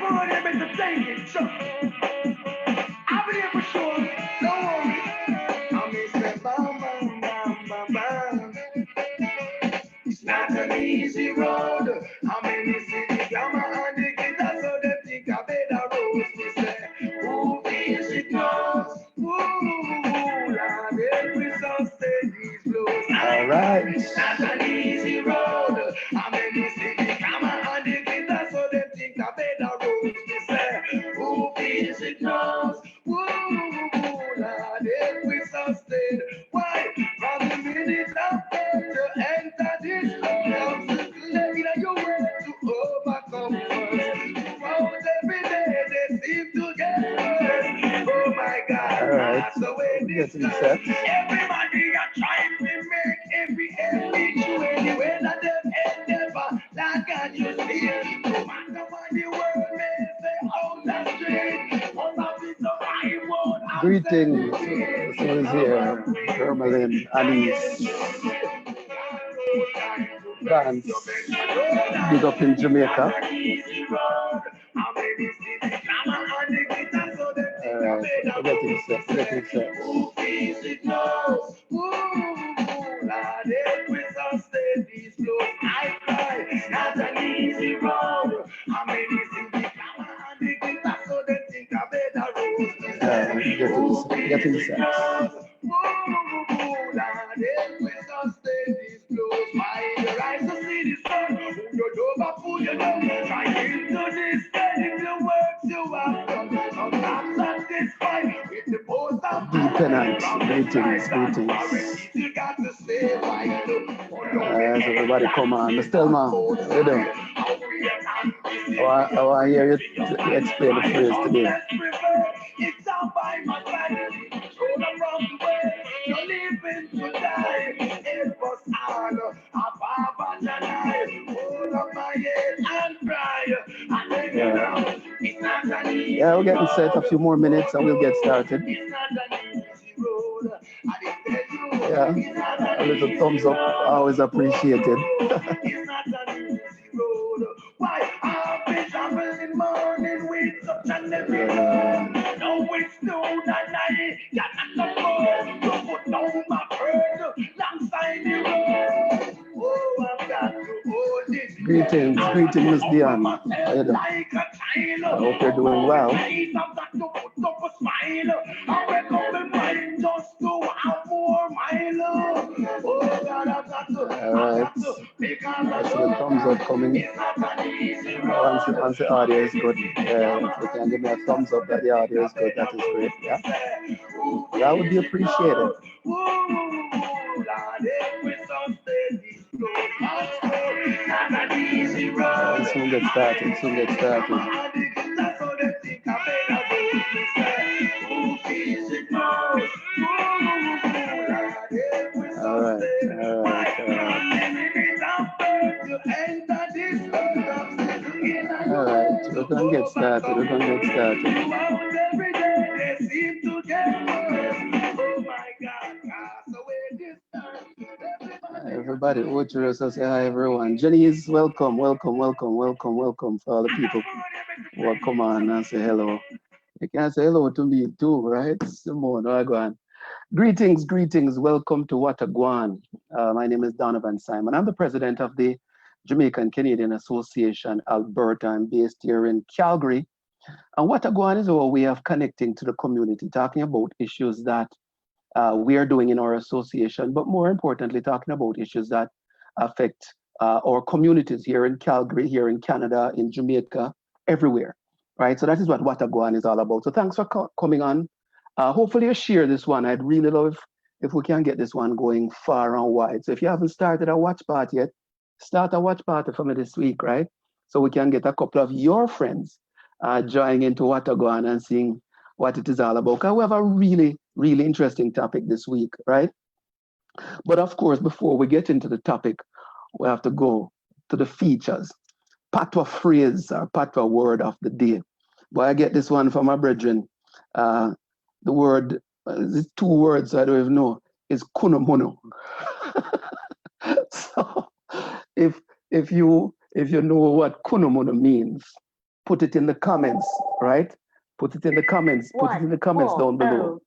on here to take it, so I'll be there for sure. Don't worry. I'm Mr. Bam, bam, bam, bam, bam. It's not an easy road. How many cities grammar and the guitar so they think I better roads. We say, who feels it knows? Ooh, Lord, every sustain these blows. All right. It's not an easy road. How many cities grammar and the guitar so they think I better roads. We say, who feels it knows? Ooh, Lord, every sustain. Why? From the minute I'm to enter this house, letting you way to overcome first. Throughout every day, they seem to get worse. Oh my God, All right. that's the way this Getting goes. set. Everybody are trying to make every issue anyway that them endeavor. Like can you see? No matter what the world may say, out the street, all of it so I won't Greetings. This one is here. Germalyn, Alice, Vance. Big up in Jamaica. All right. We're getting set. We're getting set. Not an easy road. How many things we come and they think that so they think I better road. Getting set. My eyes to see the sun. You don't fool you know. Try into this steady the works you have done. Sometimes satisfied with the post of Lieutenant, greetings. You got to stay right. Yes, everybody come on. Mr. Thelma, how you doing? I want to hear you explain the phrase today. It's all by my side. Thrown around the way. You're living to die. It was all of Baba and I. Hold up my head and cry. And then you know, it's not an easy Yeah, we're getting set. A few more minutes and we'll get started. It's not an easy road. I did tell you. Yeah, It's not an a little thumbs up, always appreciated. It's not an easy road. Why I've been traveling morning with such an heavy load. No, it's noon and I got not the road to put down my bird alongside the road. Oh, I've got to hold this. Greetings, Miss Dion. How you doing? Like a child. I hope you're doing well. I've got to put up a smile. I wake up in mind just to have more mile. Oh God, I've got to. All right. I see the thumbs up coming. Once the audio is good, if you can give me a thumbs up that the audio is good, that is great. Yeah, that would be appreciated. And soon get started. All right. All right, we're gonna get started. Everybody, Ochiros, say hi everyone. Jenny's welcome for all the people who will come on and say hello. You can say hello to me too, right? Simone, Wagwan. Greetings. Welcome to Watagwan. My name is Donovan Simon. I'm the president of the Jamaican Canadian Association, Alberta. I'm based here in Calgary. And Watagwan is our way of connecting to the community, talking about issues that we are doing in our association, but more importantly, talking about issues that affect our communities here in Calgary, here in Canada, in Jamaica, everywhere, right? So that is what Watagwan is all about. So thanks for coming on. Hopefully you share this one. I'd really love if we can get this one going far and wide. So if you haven't started a watch party yet, start a watch party for me this week, right? So we can get a couple of your friends joining into Watagwan and seeing what it is all about. Because we have a really interesting topic this week, right? But of course, before we get into the topic, we have to go to the features. Patwa phrase or patwa word of the day. But I get this one from my brethren. The word, two words I don't even know, is kunomono. So if you know what kunomono means, put it in the comments, right? Put it in the comments. Put it in the comments down below,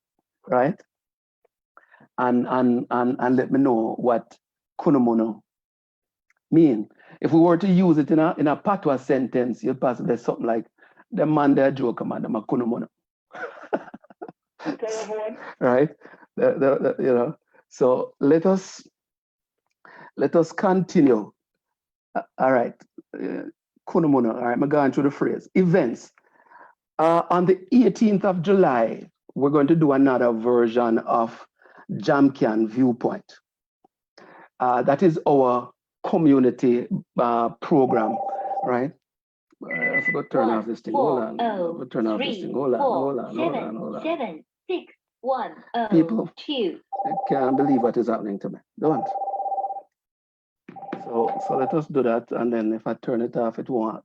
right? And let me know what kunomono mean. If we were to use it in a patois sentence, you'd possibly something like the man there joke man, the kunomono. Right? You know. So let us continue. All right. Kunomono. All right, I'm going through the phrase. Events. On the 18th of July, we're going to do another version of JamCan Viewpoint. That is our community program, right? I forgot to turn off this thing. Hold on. Turn off this thing. Hold on. 7, 6, 1, People, 2. I can't believe what is happening to me. Don't. So let us do that, and then if I turn it off, it won't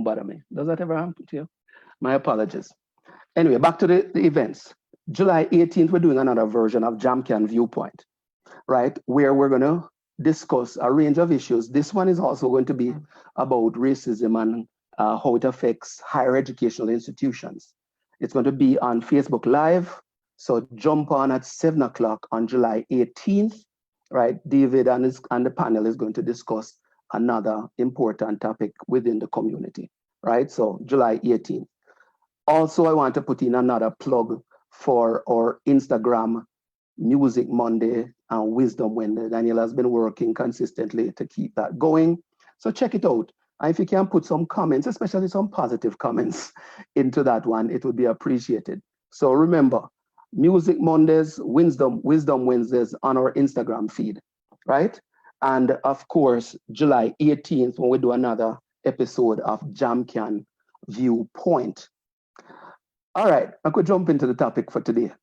bother me. Does that ever happen to you? My apologies. Anyway, back to the events. July 18th, we're doing another version of JamCan Viewpoint, right? Where we're going to discuss a range of issues. This one is also going to be about racism and how it affects higher educational institutions. It's going to be on Facebook Live. So jump on at 7 o'clock on July 18th, right? David and the panel is going to discuss another important topic within the community, right? So July 18th. Also, I want to put in another plug for our Instagram Music Monday and Wisdom Wednesday. Daniel has been working consistently to keep that going. So check it out. And if you can put some comments, especially some positive comments into that one, it would be appreciated. So remember, Music Mondays, Wisdom Wednesdays on our Instagram feed, right? And of course, July 18th, when we do another episode of JamCan Viewpoint. All right, I could jump into the topic for today.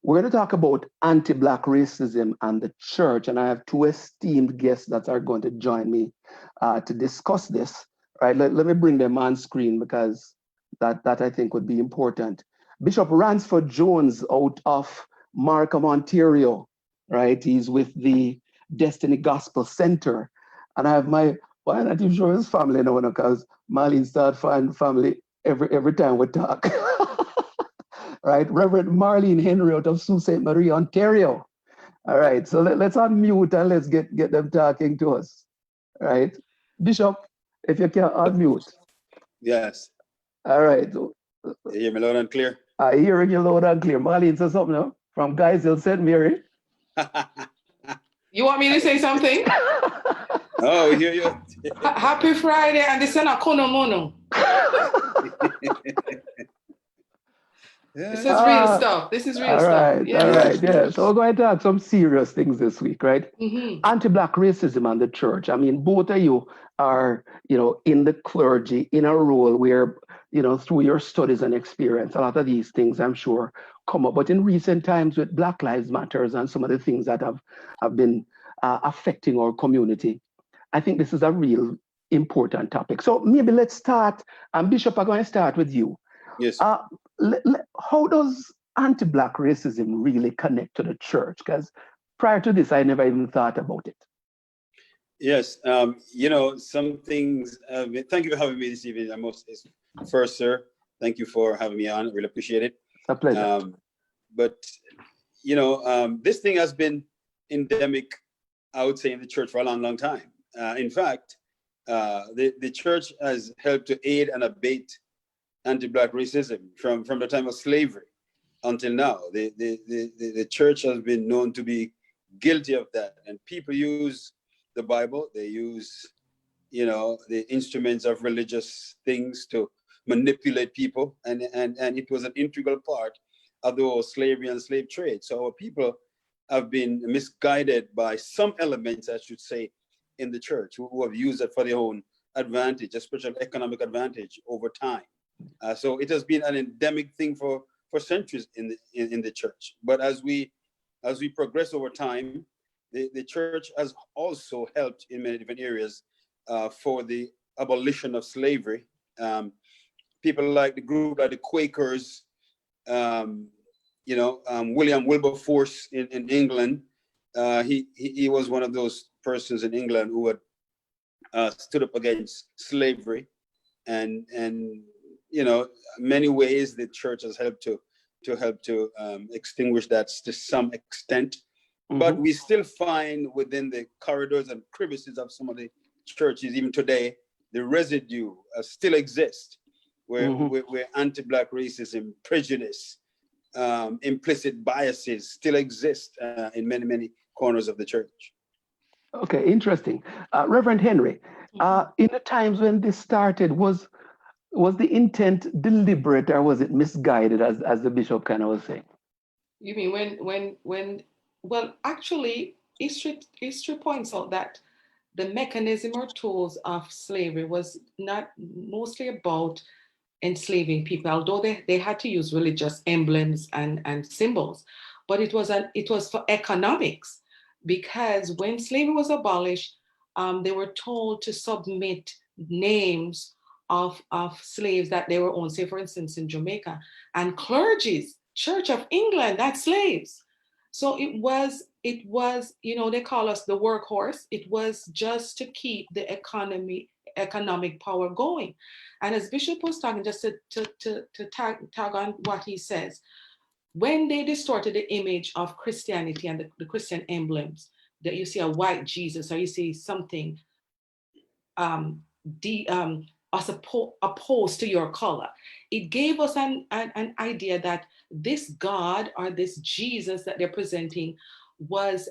We're going to talk about anti-Black racism and the church, and I have two esteemed guests that are going to join me to discuss this. Right? Let me bring them on screen because that I think would be important. Bishop Ransford Jones out of Markham, Ontario. Right? He's with the Destiny Gospel Center, and I have why not even show his family now? Because Marlene start finding family every time we talk. Right, Reverend Marlene Henry out of Sault Ste. Marie, Ontario. All right, so let's unmute and let's get them talking to us. All right, Bishop, if you can unmute. Yes. All right. You hear me loud and clear? I hear you loud and clear. Marlene says something now from Guysville, St. Mary. You want me to say something? Oh, we hear you. Happy Friday, and this is not kunomono. This is real stuff. This is real stuff. Yeah. All right, yeah. So we're going to talk some serious things this week, right? Mm-hmm. Anti-Black racism and the church. I mean, both of you are, in the clergy, in a role where, through your studies and experience, a lot of these things, I'm sure, come up. But in recent times with Black Lives Matters and some of the things that have been affecting our community, I think this is a real important topic. So maybe let's start, and Bishop, I'm going to start with you. Yes. How does anti-Black racism really connect to the church? Because prior to this, I never even thought about it. Yes. Some things. Thank you for having me this evening. First, sir, thank you for having me on. I really appreciate it. It's a pleasure. This thing has been endemic, I would say, in the church for a long, long time. In fact, the church has helped to aid and abate anti-Black racism from the time of slavery until now. The church has been known to be guilty of that, and people use the Bible. They use, the instruments of religious things to manipulate people, and it was an integral part of the whole slavery and slave trade. So our people have been misguided by some elements, I should say, in the church who have used it for their own advantage, especially economic advantage over time. So it has been an endemic thing for centuries in the church. But as we progress over time, the church has also helped in many different areas for the abolition of slavery. People like the group like the Quakers, William Wilberforce in England. He was one of those persons in England who had stood up against slavery. and many ways the church has helped to extinguish that to some extent. But we still find within the corridors and crevices of some of the churches, even today, the residue still exists, where anti-Black racism, prejudice, implicit biases still exist in many, many corners of the church. Okay, interesting. Reverend Henry, in the times when this started, was the intent deliberate or was it misguided, as the bishop kind of was saying? You mean when well, actually, history points out that the mechanism or tools of slavery was not mostly about enslaving people, although they had to use religious emblems and symbols, but it was for economics, because when slavery was abolished, they were told to submit names of slaves that they were owned, say for instance in Jamaica, and clergies, Church of England, that's slaves. So it was, they call us the workhorse. It was just to keep the economic power going. And as Bishop was talking, just to tag on what he says, when they distorted the image of Christianity and the Christian emblems, that you see a white Jesus or you see something opposed to your color, it gave us an idea that this God or this Jesus that they're presenting was,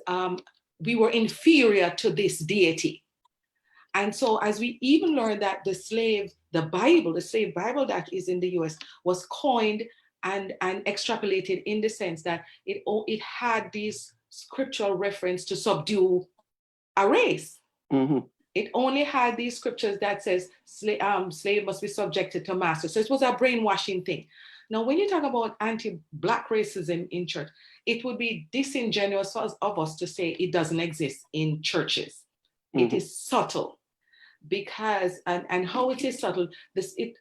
we were inferior to this deity. And so as we even learned that the slave Bible that is in the US was coined and extrapolated in the sense that it had these scriptural reference to subdue a race. It only had these scriptures that says slave must be subjected to master. So it was a brainwashing thing. Now, when you talk about anti-Black racism in church, it would be disingenuous of us to say it doesn't exist in churches. It is subtle, because, and how it is subtle, the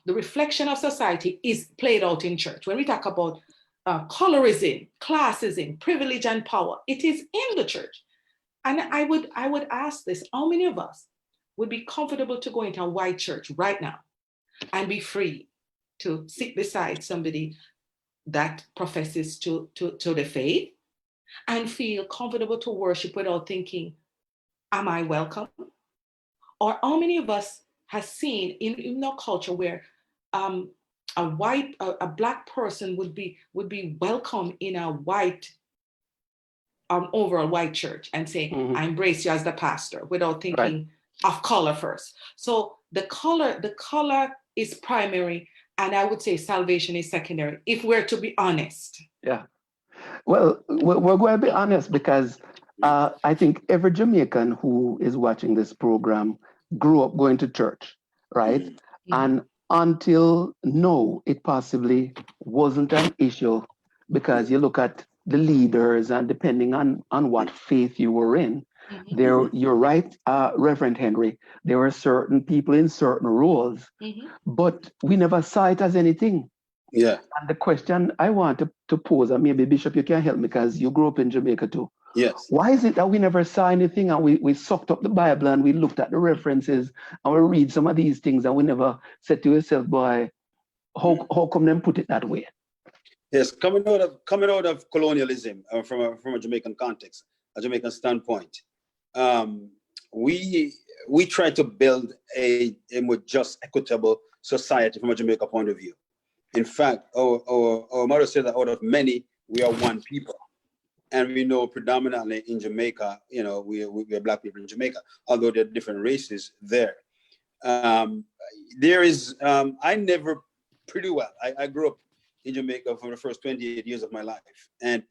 reflection of society is played out in church. When we talk about colorism, classism, privilege, and power, it is in the church. And I would ask this: how many of us would be comfortable to go into a white church right now and be free to sit beside somebody that professes to the faith and feel comfortable to worship without thinking, am I welcome? Or how many of us has seen in our culture where a Black person would be welcome in a white overall white church and say, I embrace you as the pastor, without thinking of color first. So the color is primary, and I would say salvation is secondary, if we're to be honest. Yeah. Well, we're going to be honest, because I think every Jamaican who is watching this program grew up going to church, right? And until now, it possibly wasn't an issue, because you look at the leaders, and depending on what faith you were in, you're right, Reverend Henry, there were certain people in certain roles, but we never saw it as anything. Yeah. And the question I want to pose, and maybe Bishop, you can help me, because you grew up in Jamaica too. Yes. Why is it that we never saw anything, and we sucked up the Bible and we looked at the references and we read some of these things, and we never said to yourself, boy, how come them put it that way? Yes, coming out of colonialism, from a Jamaican context, a Jamaican standpoint, we try to build a more just, equitable society from a Jamaica point of view. In fact, our mother said that out of many, we are one people. And we know predominantly in Jamaica, we are Black people in Jamaica, although there are different races there. There is, I never, pretty well, I grew up in Jamaica for the first 28 years of my life. And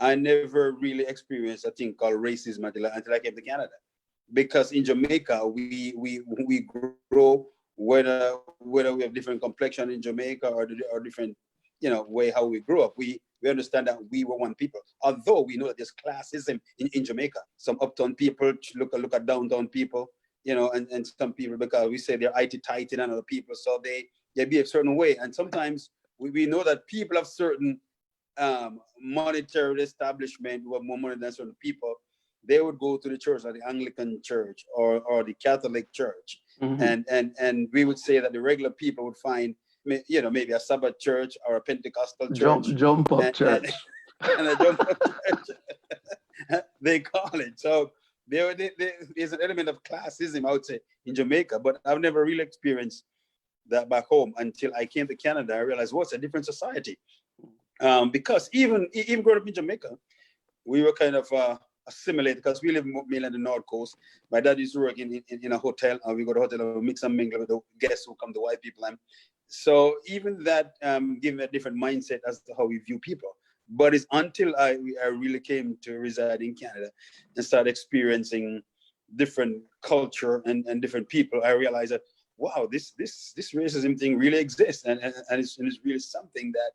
I never really experienced a thing called racism until I came to Canada. Because in Jamaica, we grow, whether we have different complexion in Jamaica or different, way how we grew up, we understand that we were one people. Although we know that there's classism in Jamaica. Some uptown people look at downtown people, and some people, because we say they're IT-tighty than other people, so they behave a certain way. And sometimes we know that people of certain monetary establishment who have more money than certain people, they would go to the church, like the Anglican church or the Catholic church, Mhm. And we would say that the regular people would find, maybe a Sabbath church or a Pentecostal church, Jump up and, church. and a jump up church, they call it. So there's an element of classism, I would say, in Jamaica, but I've never really experienced that back home until I came to Canada. I realized, what's a different society. Because even growing up in Jamaica, we were kind of assimilated because we live mainly on the North Coast. My dad used to work in a hotel, and we go to the hotel and mix and mingle with the guests who come, the white people. And so even that gave me a different mindset as to how we view people. But it's until I really came to reside in Canada and started experiencing different culture and different people, I realized that, wow, this racism thing really exists, and it's really something that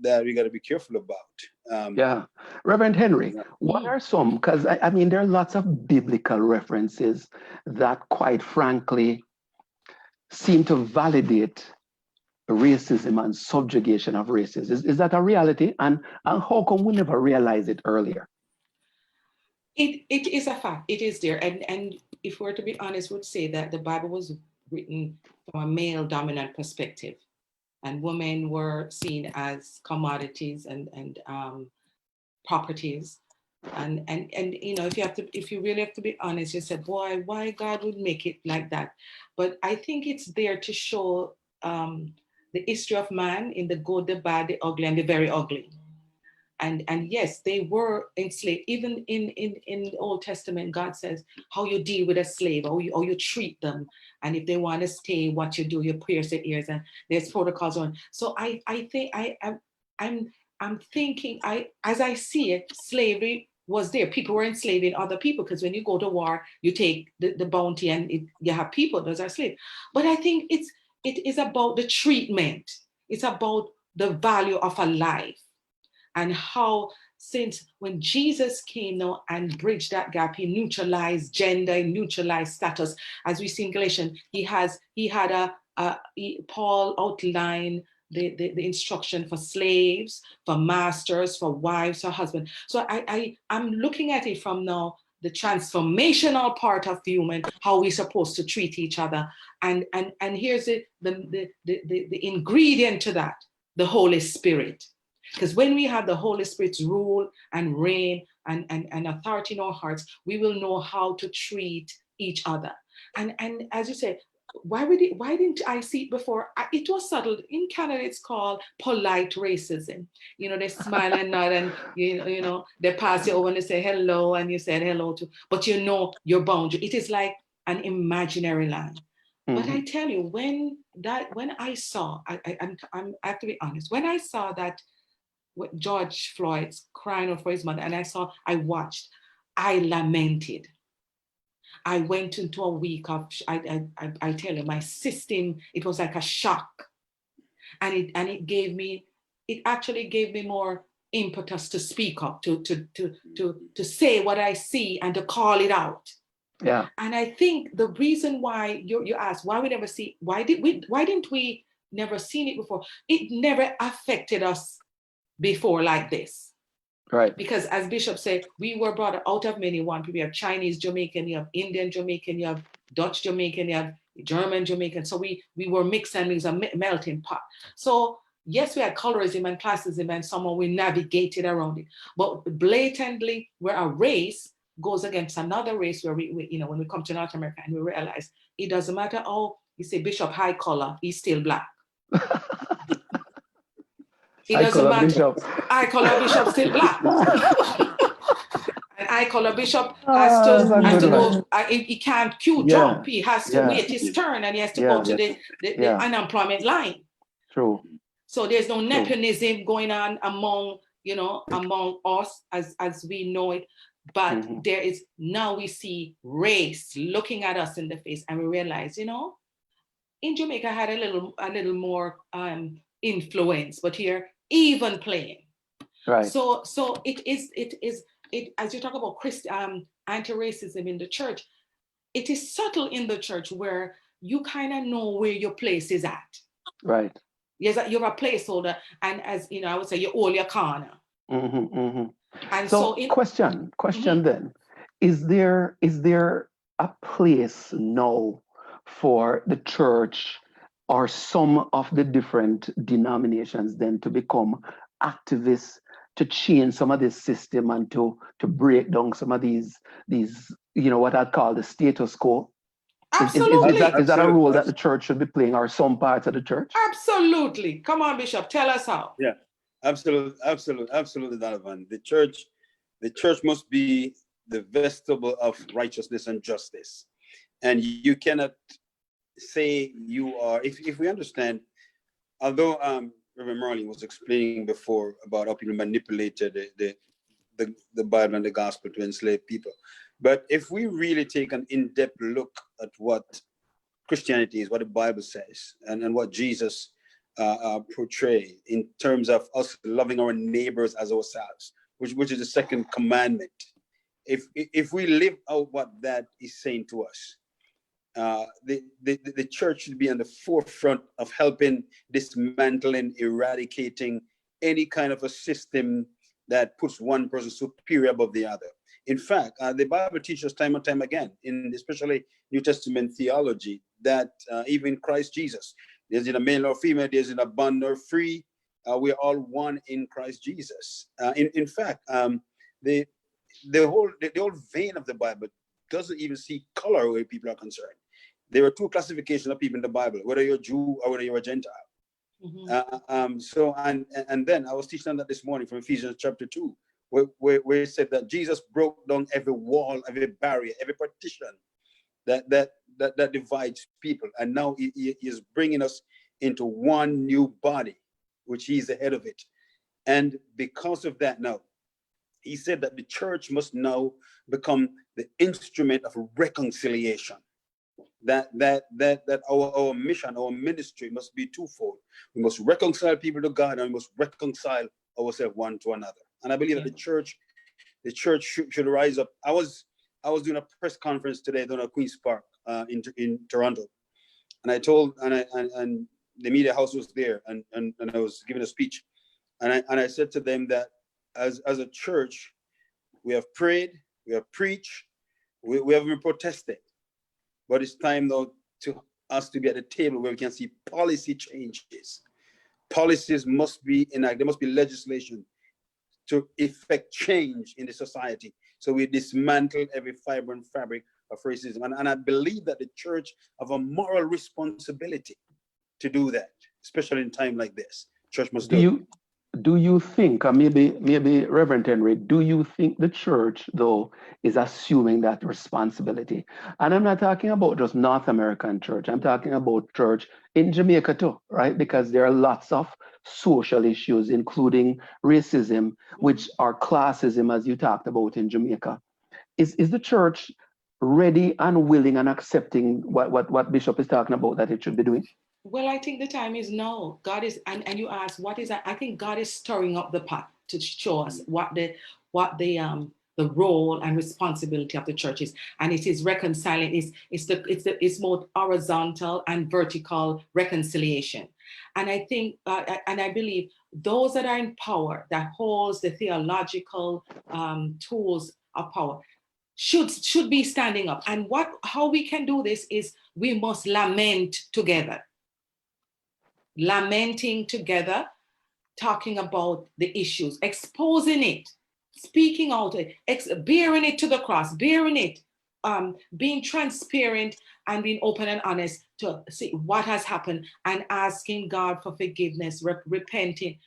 that we got to be careful about. Yeah. Reverend Henry, Yeah. what are some, because I mean, there are lots of biblical references that quite frankly seem to validate racism and subjugation of races. Is that a reality? And how come we never realized it earlier? It is a fact. It is there. And if we're to be honest, would say that the Bible was written from a male dominant perspective, and women were seen as commodities and properties. And if you really have to be honest, you said, boy, why God would make it like that? But I think it's there to show the history of man in the good, the bad, the ugly, and the very ugly. And yes, they were enslaved. Even in the Old Testament, God says how you deal with a slave, how you treat them, and if they want to stay, what you do, you pierce their ears, and there's protocols on. So I think I'm thinking, as I see it, slavery was there. People were enslaving other people, because when you go to war, you take the bounty, and you have people, those are slaves. But I think it is about the treatment. It's about the value of a life. And how, since when Jesus came now and bridged that gap, he neutralized gender, he neutralized status. As we see in Galatians, Paul outlined the instruction for slaves, for masters, for wives, for husbands. So I'm looking at it from now, the transformational part of the human, how we're supposed to treat each other. And here's the ingredient to that, the Holy Spirit. Because when we have the Holy Spirit's rule and reign and authority in our hearts, we will know how to treat each other. And as you say, why didn't I see it before? It was subtle. In Canada, it's called polite racism. They smile and nod, and they pass you over and they say hello, and you said hello to, but your boundary. It is like an imaginary line. But I tell you, when I saw, I have to be honest, when I saw that George Floyd's crying out for his mother, and I watched, I lamented. I went into a week of, I tell you, my system, it was like a shock. And it actually gave me more impetus to speak up, to say what I see and to call it out. Yeah. And I think the reason why you asked, why didn't we never seen it before? It never affected us before like this. Right. Because as Bishop said, we were brought out of many one people. You have Chinese Jamaican, you have Indian Jamaican, you have Dutch Jamaican, you have German Jamaican. So we were mixed, and it was a melting pot. So yes, we had colorism and classism, and somehow we navigated around it. But blatantly, where a race goes against another race, where we when we come to North America and we realize it doesn't matter how you say Bishop high color, he's still black. It doesn't matter. Bishop. I color Bishop still black. And I color Bishop has to go. He can't jump. He has to wait his turn, and he has to go to the unemployment line. True. So there's no nepotism going on among us as we know it. But there is, now we see race looking at us in the face, and we realize, in Jamaica I had a little more influence, but here even playing. Right. So it is as you talk about anti-racism in the church, it is subtle in the church where you kind of know where your place is at. Right. Yes, you're a placeholder, and as I would say, you own your corner. And so question then, is there a place now for the church or some of the different denominations then to become activists to change some of this system and to break down some of these what I'd call the status quo? Absolutely. Is that a role that the church should be playing, or some parts of the church? Absolutely. Come on, Bishop, tell us how. Yeah, absolutely, Donovan. The church must be the vestibule of righteousness and justice. And you cannot say you are, if we understand, although Reverend Marley was explaining before about how people manipulated the Bible and the gospel to enslave people. But if we really take an in-depth look at what Christianity is, what the Bible says, and what Jesus portrayed in terms of us loving our neighbors as ourselves, which is the second commandment. If we live out what that is saying to us, the church should be on the forefront of helping dismantling, eradicating any kind of a system that puts one person superior above the other. In fact, the Bible teaches us time and time again, in especially New Testament theology, that even Christ Jesus, there's in a male or female, there's in a bond or free, we're all one in Christ Jesus. In fact, the whole vein of the Bible doesn't even see color where people are concerned. There are two classifications of people in the Bible, whether you're a Jew or whether you're a Gentile. And then I was teaching on that this morning from Ephesians chapter 2, where it said that Jesus broke down every wall, every barrier, every partition that divides people, and now he is bringing us into one new body, which he's the head of it. And because of that, now he said that the church must now become the instrument of reconciliation. That our mission, our ministry must be twofold. We must reconcile people to God, and we must reconcile ourselves one to another. And I believe that the church should rise up. I was doing a press conference today down at Queen's Park in Toronto, and I told and the media house was there, and I was giving a speech, and I said to them that as a church, we have prayed, we have preached, we have been protested, but it's time now to us to be at the table where we can see policy changes. Policies must be enacted. There must be legislation to effect change in the society, so we dismantle every fiber and fabric of racism. And I believe that the church have a moral responsibility to do that, especially in time like this. Church must do you think, or maybe Reverend Henry, do you think the church though is assuming that responsibility? And I'm not talking about just North American church, I'm talking about church in Jamaica too, right? Because there are lots of social issues, including racism, which are classism, as you talked about in Jamaica. Is the church ready and willing and accepting what Bishop is talking about that it should be doing? Well, I think the time is now. God is, and you ask, what is that? I think God is stirring up the pot to show us what the role and responsibility of the church is, and it is reconciling. It's more horizontal and vertical reconciliation, and I think and I believe those that are in power, that holds the theological tools of power, should be standing up. And how we can do this is we must lament together. Lamenting together, talking about the issues, exposing it, speaking out, bearing it to the cross, bearing it, being transparent and being open and honest to see what has happened, and asking God for forgiveness, repenting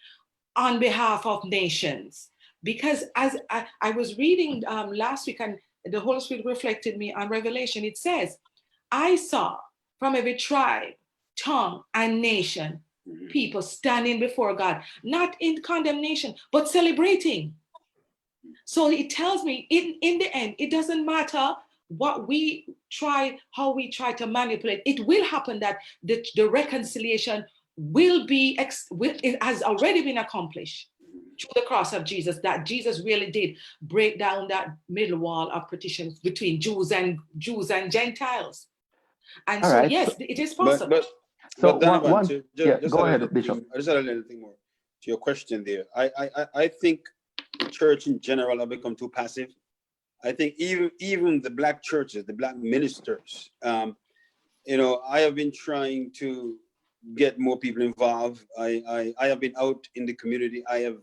on behalf of nations. Because as I was reading last week, and the Holy Spirit reflected me on Revelation, it says, I saw from every tribe, tongue, and nation people standing before God, not in condemnation, but celebrating. So it tells me in the end, it doesn't matter how we try to manipulate. It will happen that the reconciliation it has already been accomplished through the cross of Jesus, that Jesus really did break down that middle wall of partition between Jews and Gentiles. And so, yes, it is possible. So Donovan, go ahead, Bishop. I just had a little thing more to your question there. I think the church in general have become too passive. I think even the black churches, the black ministers, you know, I have been trying to get more people involved. I have been out in the community. I have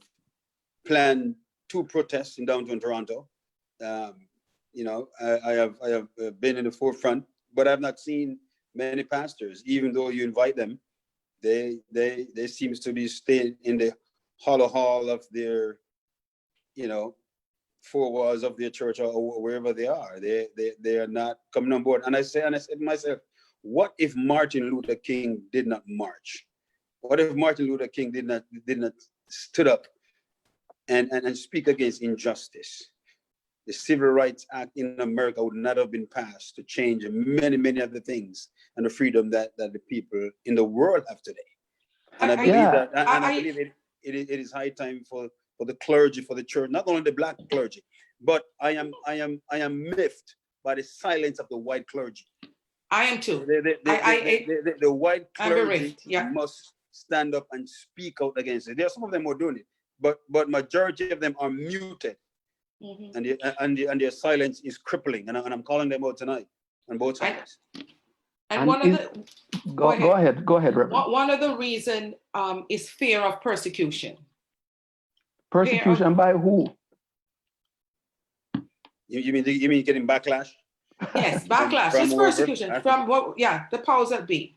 planned 2 protests in downtown Toronto. You know, I have been in the forefront, but I've not seen many pastors. Even though you invite them, they seems to be staying in the hollow hall of their, you know, 4 walls of their church or wherever they are. They are not coming on board. And I said to myself, what if Martin Luther King did not march? What if Martin Luther King did not stood up and speak against injustice? The Civil Rights Act in America would not have been passed to change many of the things and the freedom that the people in the world have today. And I believe that, and I believe it is high time for the clergy, for the church, not only the Black clergy, but I am miffed by the silence of the white clergy. I am too. The white clergy yeah. must stand up and speak out against it. There are some of them who are doing it, but majority of them are muted, and their silence is crippling. And I'm calling them out tonight on both sides. And one of the go ahead, Reverend. One of the reason is fear of persecution. Persecution by who? You mean getting backlash? Yes, backlash. It's persecution from what? Yeah, the powers that be.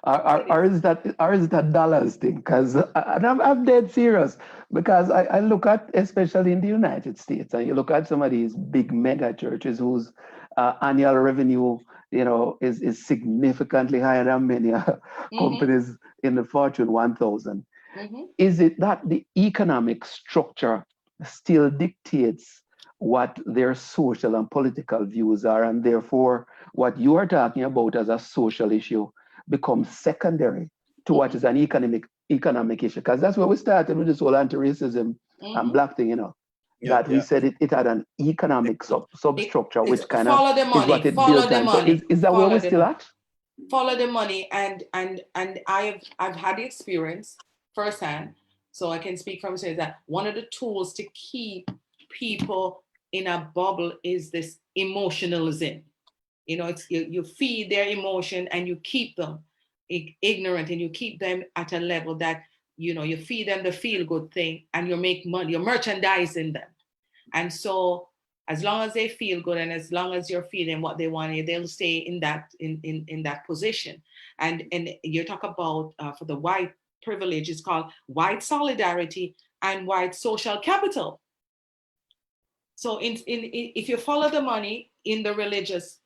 Or is that dollars thing? Because I'm dead serious. Because I look at, especially in the United States, and you look at some of these big mega churches whose annual revenue, you know, is significantly higher than many companies in the Fortune 1000. Is it that the economic structure still dictates what their social and political views are, and therefore what you are talking about as a social issue becomes secondary to what is an economic issue? Because that's where we started with this whole anti-racism and Black thing, you know. We said it had an economic substructure, which kind of is what it built on. So is that where we're still at? Follow the money, and I've had the experience firsthand, so I can speak from saying that one of the tools to keep people in a bubble is this emotionalism. You know, it's you feed their emotion and you keep them ignorant, and you keep them at a level that, you know, you feed them the feel good thing and you make money, you're merchandising them. And so as long as they feel good and as long as you're feeding what they want, they'll stay in that position. And you talk about for the white privilege, it's called white solidarity and white social capital. So if you follow the money in the religious,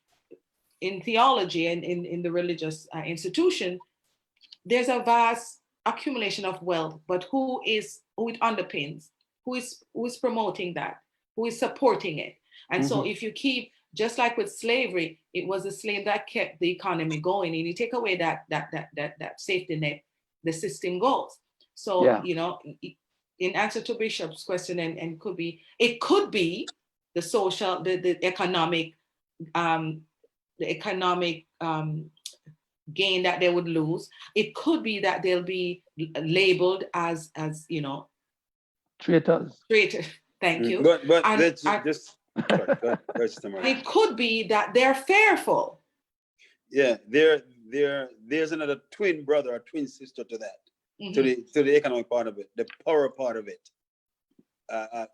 in theology and in the religious institution, there's a vast accumulation of wealth, but who it underpins, who is promoting that, who is supporting it. And so if you keep, just like with slavery, it was the slave that kept the economy going, and you take away that safety net, the system goes. So you know, in answer to Bishop's question, and it could be the social, the economic gain that they would lose. It could be that they'll be labeled as you know, traitors. Thank you. But let's just it could be that they're fearful. Yeah, there's another twin brother or twin sister to that, to the economic part of it, the power part of it.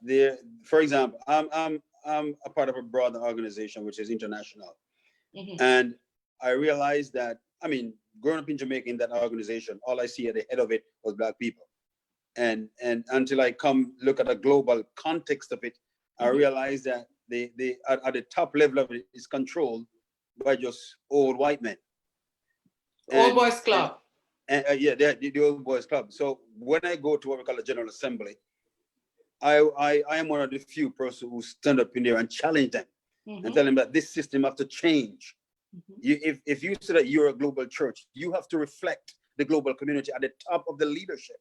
There, for example, I'm a part of a broader organization which is international, and I realized that, I mean, growing up in Jamaica in that organization, all I see at the head of it was Black people, and until I come look at the global context of it, I realized that they at the top level of it is controlled by just old white men. Old boys club. Yeah, the old boys club. So when I go to what we call a General Assembly, I am one of the few persons who stand up in there and challenge them and tell them that this system has to change. If you say that you're a global church, you have to reflect the global community at the top of the leadership.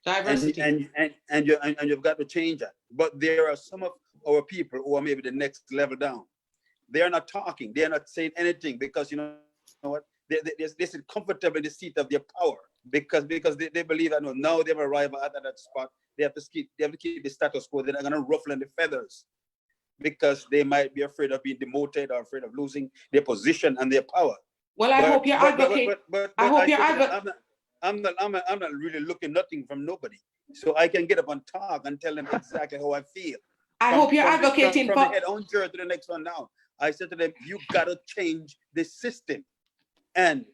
Diversity. And you've got to change that. But there are some of our people who are maybe the next level down. They are not talking. They are not saying anything because, you know what? They sit comfortable in the seat of their power because they believe that now they've arrived at that spot. They have to keep the status quo. They're not going to ruffle the feathers because they might be afraid of being demoted or afraid of losing their position and their power. Well, I hope you're advocating. But I hope I you're said that advocating. I'm not really looking nothing from nobody. So I can get up and talk and tell them exactly how I feel. I hope you're advocating from for. the head on chair to the next one down. I said to them, you gotta change the system. And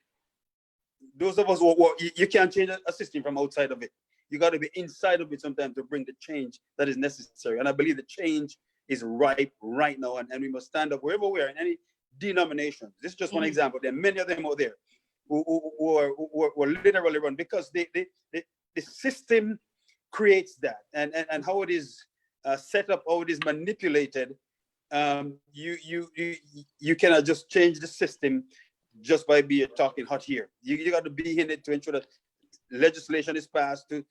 those of us who you can't change a system from outside of it. You got to be inside of it sometimes to bring the change that is necessary. And I believe the change is ripe right now. And we must stand up wherever we are in any denomination. This is just one example. There are many of them out there who are literally run because the system creates that. And how it is set up, how it is manipulated, you cannot just change the system just by being talking hot here. You got to be in it to ensure that legislation is passed to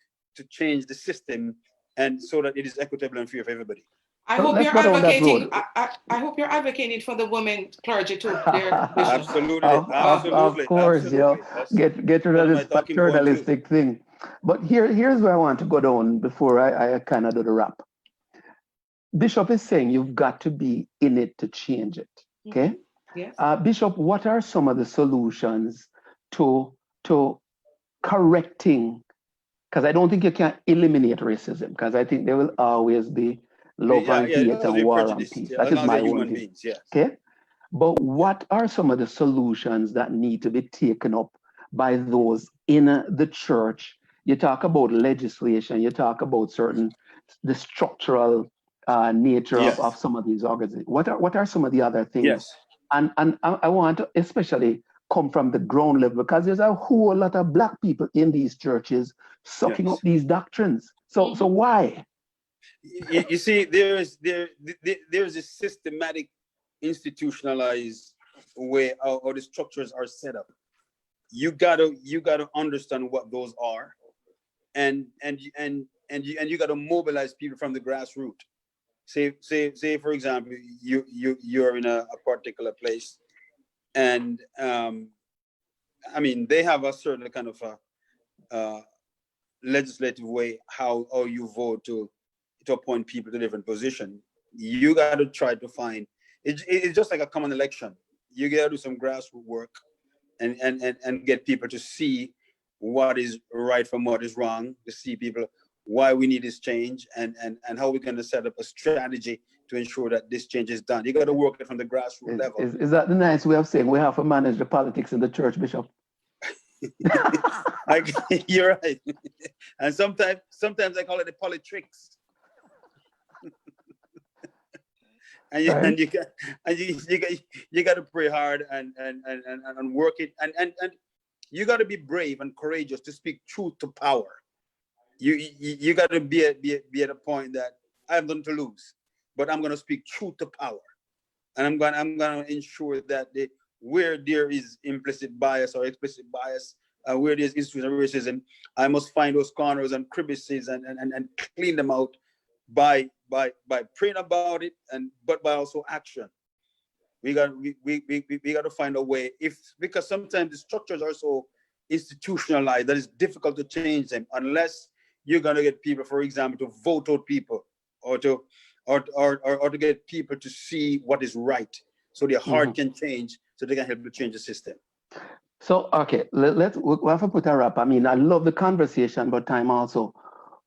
change the system and so that it is equitable and fair for everybody. I So hope let's you're go down that advocating. road. I hope you're advocating for the women clergy too. Their bishop. Absolutely, Of absolutely, course, you know, absolutely. get rid one of of this my talking points too. paternalistic thing. But here's where I want to go down before I kind of do the wrap. Bishop is saying you've got to be in it to change it. Okay. Yes. Bishop, what are some of the solutions to correcting? Because I don't think you can eliminate racism, because I think there will always be love and hate and war and peace. That is my own view. Yes. Okay. But what are some of the solutions that need to be taken up by those in the church? You talk about legislation, you talk about the structural nature of some of these organizations. What are some of the other things? Yes. And I want to especially come from the ground level, because there's a whole lot of Black people in these churches sucking up these doctrines. So why? You see, there's a systematic, institutionalized way how the structures are set up. You gotta understand what those are, and you gotta mobilize people from the grassroots. Say for example, you're in a particular place, and I mean, they have a certain kind of legislative way how you vote to appoint people to different positions. You got to try to find it's just like a common election. You got to do some grassroots work and get people to see what is right from what is wrong, to see people why we need this change, and how we're going to set up a strategy to ensure that this change is done. You got to work it from the grassroots level. Is that the nice way of saying we have to manage the politics in the church, Bishop? You're right. And sometimes I call it the politricks. And you got to pray hard and work it, and you got to be brave and courageous to speak truth to power. You got to be at a point that I have nothing to lose, but I'm going to speak truth to power, and I'm going to ensure that where there is implicit bias or explicit bias, where there's institutional racism, I must find those corners and crevices and clean them out by praying about it, but by also action. We got to find a way, because sometimes the structures are so institutionalized that it's difficult to change them unless you're going to get people, for example, to vote out people, or to get people to see what is right, so their heart can change, so they can help to change the system. So, okay, we'll have to put a wrap. I mean, I love the conversation, but time also.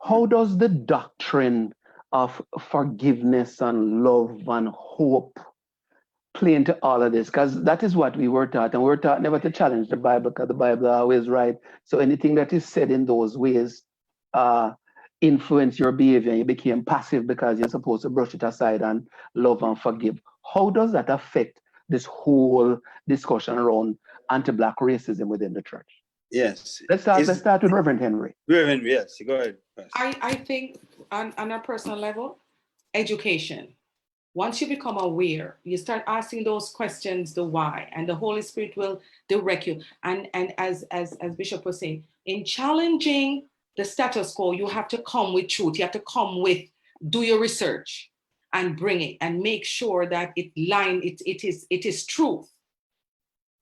How does the doctrine of forgiveness and love and hope play into all of this? Because that is what we were taught, and we were taught never to challenge the Bible, because the Bible is always right. So anything that is said in those ways influence your behavior. You became passive because you're supposed to brush it aside and love and forgive. How does that affect this whole discussion around anti-Black racism within the church? Yes. Let's start with Reverend Henry. Reverend, yes, go ahead. I think on a personal level, education. Once you become aware, you start asking those questions, the why, and the Holy Spirit will direct you. And as Bishop was saying, in challenging the status quo, you have to come with truth. You have to come with, do your research and bring it and make sure that it is truth,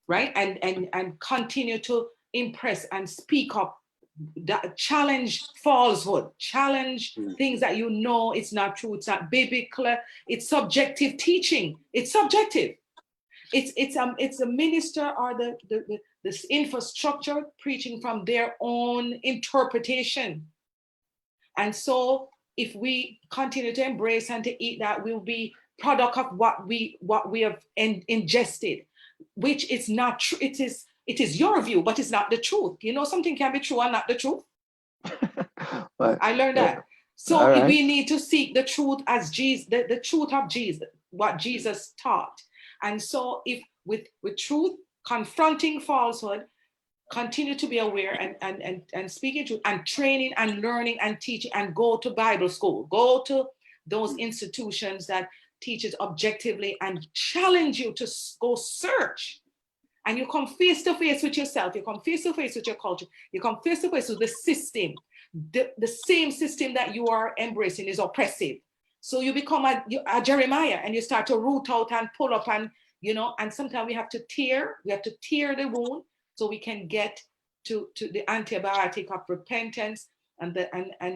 right? And continue to impress and speak up, challenge falsehood, challenge things that you know it's not true, it's not biblical, it's subjective teaching, it's subjective. It's a minister or the this infrastructure preaching from their own interpretation. And so if we continue to embrace and to eat that, we'll be product of what we have ingested, which is not true. It is your view, but it's not the truth. You know, something can be true and not the truth. But, I learned that. So all right. we need to seek the truth as Jesus, the truth of Jesus, what Jesus taught. And so if with truth, confronting falsehood, continue to be aware and speaking truth and training and learning and teaching, and go to Bible school, go to those institutions that teach it objectively and challenge you to go search. And you come face to face with yourself, you come face to face with your culture, you come face to face with the system. The same system that you are embracing is oppressive. So you become a Jeremiah, and you start to root out and pull up, and you know, and sometimes we have to tear the wound so we can get to the antibiotic of repentance and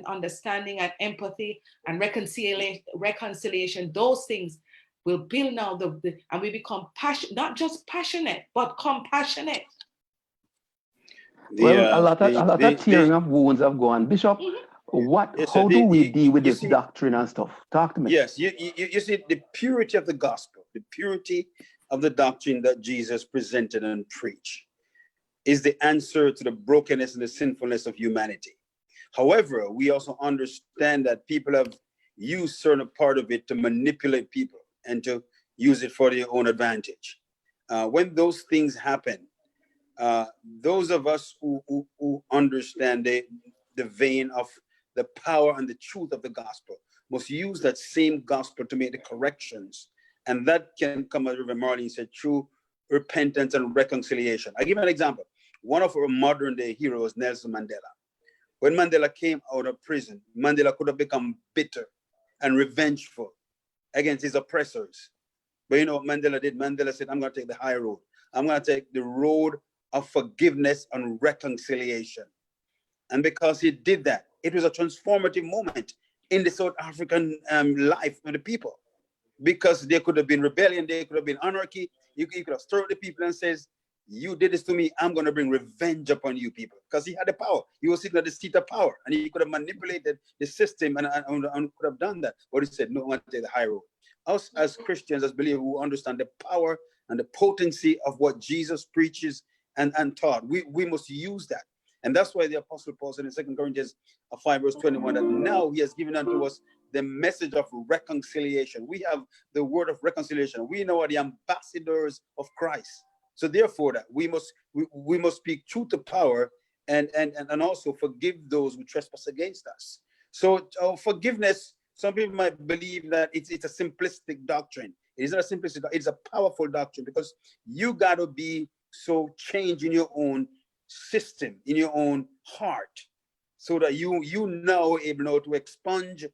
understanding and empathy and reconciliation. Those things will build now and we become not just passionate, but compassionate. Well, a lot of tearing of wounds have gone. Bishop, how do we deal with this doctrine and stuff? Talk to me. Yes, you see, the purity of the gospel, the purity of the doctrine that Jesus presented and preached is the answer to the brokenness and the sinfulness of humanity. However, we also understand that people have used certain part of it to manipulate people and to use it for their own advantage. When those things happen, those of us who understand the vein of the power and the truth of the gospel must use that same gospel to make the corrections. And that can come, as Reverend Marlene said, through repentance and reconciliation. I give an example. One of our modern day heroes, Nelson Mandela. When Mandela came out of prison, Mandela could have become bitter and revengeful against his oppressors. But you know what Mandela did? Mandela said, I'm going to take the high road. I'm going to take the road of forgiveness and reconciliation. And because he did that, it was a transformative moment in the South African life of the people. Because there could have been rebellion, there could have been anarchy. You could have stirred the people and says, you did this to me, I'm going to bring revenge upon you people. Because he had the power. He was sitting at the seat of power, and he could have manipulated the system and could have done that. But he said, no, I want to take the high road. Us as Christians, as believers who understand the power and the potency of what Jesus preaches and taught, we must use that. And that's why the Apostle Paul said in 2 Corinthians 5 verse 21, that now he has given unto us the message of reconciliation. We have the word of reconciliation. We know are the ambassadors of Christ. So therefore, that we must speak truth to power and also forgive those who trespass against us. So forgiveness, some people might believe that it's a simplistic doctrine. It is not a simplistic, it's a powerful doctrine, because you got to be so changed in your own system, in your own heart, so that you now able to expunge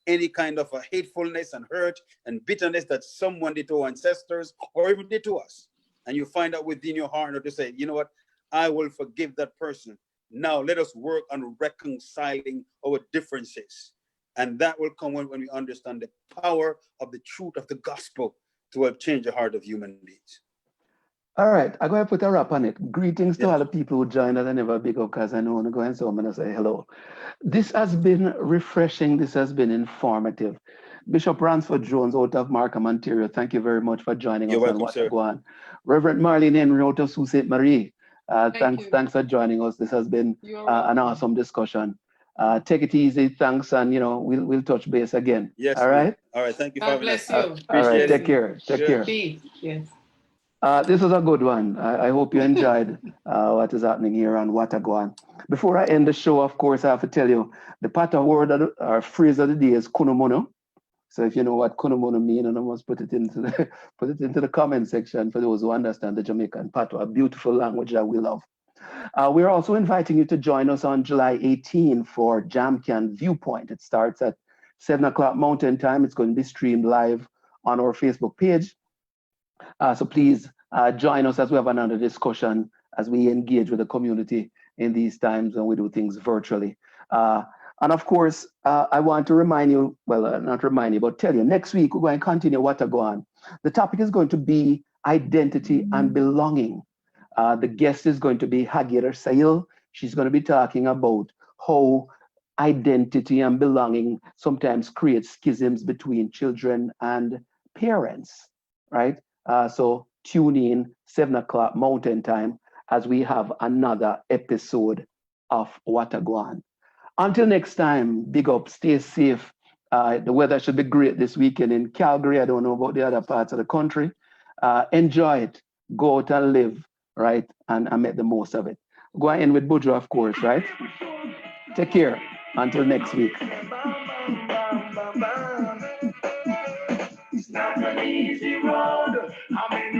any kind of a hatefulness and hurt and bitterness that someone did to our ancestors or even did to us. And you find out within your heart to say, you know what, I will forgive that person. Now let us work on reconciling our differences. And that will come when we understand the power of the truth of the gospel to help change the heart of human beings. All right, I'm going to put a wrap on it. Greetings to all the people who joined us. I never big up because I know I'm going, so I'm going to say hello. This has been refreshing. This has been informative. Bishop Ransford Jones out of Markham, Ontario, thank you very much for joining us on What to Go On. Reverend Marlene Henry out of Sault Ste. Marie, thanks for joining us. This has been an awesome discussion. Take it easy. Thanks, and we'll touch base again. Yes. All right. All right. Thank you. God bless you. All right. Take care. Take care. Yes. This was a good one. I hope you enjoyed what is happening here on What to Go On. Before I end the show, of course, I have to tell you the patois word or phrase of the day is kunomono. So if you know what kunomono means, and I must put it into the comment section for those who understand the Jamaican patois, a beautiful language that we love. We're also inviting you to join us on July 18 for JamCan Viewpoint. It starts at 7 o'clock Mountain Time. It's going to be streamed live on our Facebook page. So please join us as we have another discussion as we engage with the community in these times when we do things virtually. And of course, I want to remind you, well, not remind you, but tell you, next week we're going to continue What to Go On. The topic is going to be identity and belonging. The guest is going to be Hagir Sail. She's going to be talking about how identity and belonging sometimes creates schisms between children and parents, right? So tune in 7 o'clock Mountain Time as we have another episode of Watagwan. Until next time, big up, stay safe. The weather should be great this weekend in Calgary. I don't know about the other parts of the country. Enjoy it. Go out and live, right? And make the most of it. Go and end with Budra, of course, right? Take care. Until next week. It's not an easy road. How many